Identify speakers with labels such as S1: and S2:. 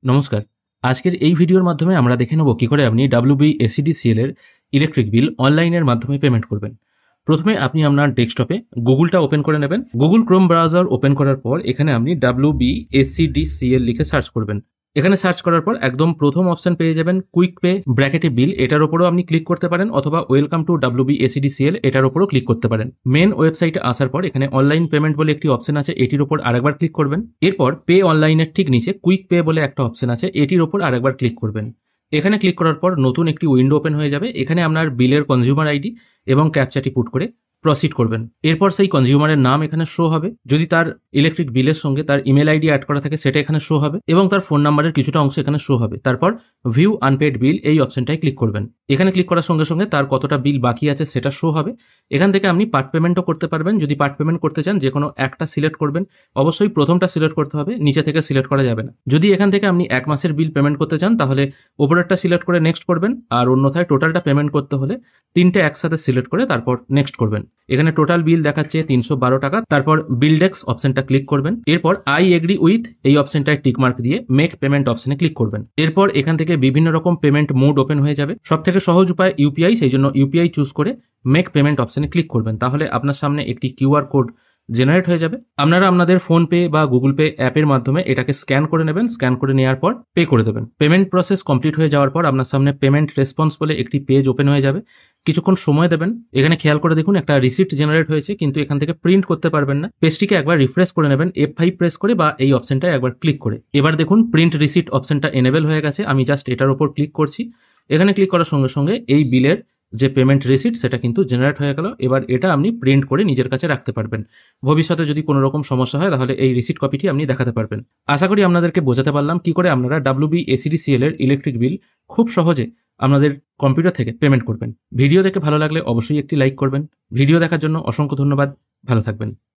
S1: নমস্কার। আজকের এই ভিডিওর মাধ্যমে আমরা দেখে নেব কি করে আপনি WBSEDCL এর ইলেকট্রিক বিল অনলাইনের মাধ্যমে পেমেন্ট করবেন। প্রথমে আপনি আপনার ডেস্কটপে গুগলটা ওপেন করে নেবেন। গুগল ক্রোম ব্রাউজার ওপেন করার পর এখানে আপনি WBSEDCL লিখে সার্চ করবেন। এখানে সার্চ করার পর একদম প্রথম অপশন পেয়ে যাবেন কুইক পে ব্র্যাকেটে বিল, এটার উপরও আপনি ক্লিক করতে পারেন, অথবা ওয়েলকাম টু WBSEDCL এটার উপরও ক্লিক করতে পারেন। মেন ওয়েবসাইটে আসার পর এখানে অনলাইন পেমেন্ট বলে একটি অপশন আছে, এটির উপর আরেকবার ক্লিক করবেন। এরপর পে অনলাইনের ঠিক নিচে কুইক পে বলে একটা অপশন আছে, এটির উপর আরেকবার ক্লিক করবেন। এখানে ক্লিক করার পর নতুন একটি উইন্ডো ওপেন হয়ে যাবে। এখানে আপনার বিলের কনজিউমার আইডি এবং ক্যাপচাটি পুট করে প্রসিড করবেন। এরপর সেই কনজিউমারের নাম এখানে শো হবে, যদি তার ইলেকট্রিক বিলের সঙ্গে তার ইমেল আইডি অ্যাড করা থাকে সেটা এখানে শো হবে, এবং তার ফোন নাম্বারের কিছুটা অংশ এখানে শো হবে। তারপর ভিউ আনপেড বিল এই অপশনটায় ক্লিক করবেন। এখানে ক্লিক করার সঙ্গে সঙ্গে তার কতটা বিল বাকি আছে সেটা শো হবে। এখান থেকে আপনি পার্ট পেমেন্টও করতে পারবেন। যদি পার্ট পেমেন্ট করতে চান যে কোনো একটা সিলেক্ট করবেন, অবশ্যই প্রথমটা সিলেক্ট করতে হবে, নিচে থেকে সিলেক্ট করা যাবে না। যদি এখান থেকে আপনি এক মাসের বিল পেমেন্ট করতে চান তাহলে ওপরেরটা সিলেক্ট করে নেক্সট করবেন, আর অন্যথায় টোটালটা পেমেন্ট করতে হলে তিনটে একসাথে সিলেক্ট করে তারপর নেক্সট করবেন। এখানে টোটাল বিল দেখাচ্ছে 312 টাকা। তারপর বিল ডেক্স অপশনটা ক্লিক করবেন। এরপর আই এগ্রি উইথ এই অপশনটায় টিক মার্ক দিয়ে মেক পেমেন্ট অপশনে ক্লিক করবেন। এরপর এখান থেকে বিভিন্ন রকম পেমেন্ট মোড ওপেন হয়ে যাবে। সব থেকে সহজ উপায় ইউপিআই, সেই জন্য ইউপিআই চুজ করে মেক পেমেন্ট অপশনে ক্লিক করবেন। তাহলে আপনার সামনে একটি কিউআর কোড জেনারেট হয়ে যাবে। আপনারা আপনাদের ফোন পে বা গুগল পে অ্যাপের মাধ্যমে এটাকে স্ক্যান করে নেবেন। স্ক্যান করে নেওয়ার পর পে করে দেবেন। পেমেন্ট প্রসেস কমপ্লিট হয়ে যাওয়ার পর আপনার সামনে পেমেন্ট রেসপন্স বলে একটি পেজ ওপেন হয়ে যাবে। কিছুক্ষণ সময় দেবেন। এখানে খেয়াল করে দেখুন একটা রিসিপ্ট জেনারেট হয়েছে, কিন্তু এখান থেকে প্রিন্ট করতে পারবেন না। পেজটিকে একবার রিফ্রেশ করে নেবেন F5 প্রেস করে বা এই অপশনটায় একবার ক্লিক করে। এবার দেখুন প্রিন্ট রিসিপ্ট অপশনটা এনেবল হয়ে গেছে। আমি জাস্ট এটার উপর ক্লিক করছি। এখানে ক্লিক করার সঙ্গে সঙ্গে এই বিলের যে পেমেন্ট রিসিপ্ট সেটা কিন্তু জেনারেট হয়ে গেল। এবার এটা আপনি প্রিন্ট করে নিজের কাছে রাখতে পারবেন। ভবিষ্যতে যদি কোনো রকম সমস্যা হয় তাহলে এই রিসিপ্ট কপিটি আপনি দেখাতে পারবেন। আশা করি আপনাদেরকে বোঝাতে পারলাম কি করে আপনারা WBSEDCL এর ইলেকট্রিক বিল খুব সহজে আপনাদের কম্পিউটার থেকে পেমেন্ট করবেন। ভিডিও দেখে ভালো লাগলে অবশ্যই একটি লাইক করবেন। ভিডিও দেখার জন্য অসংখ্য ধন্যবাদ। ভালো থাকবেন।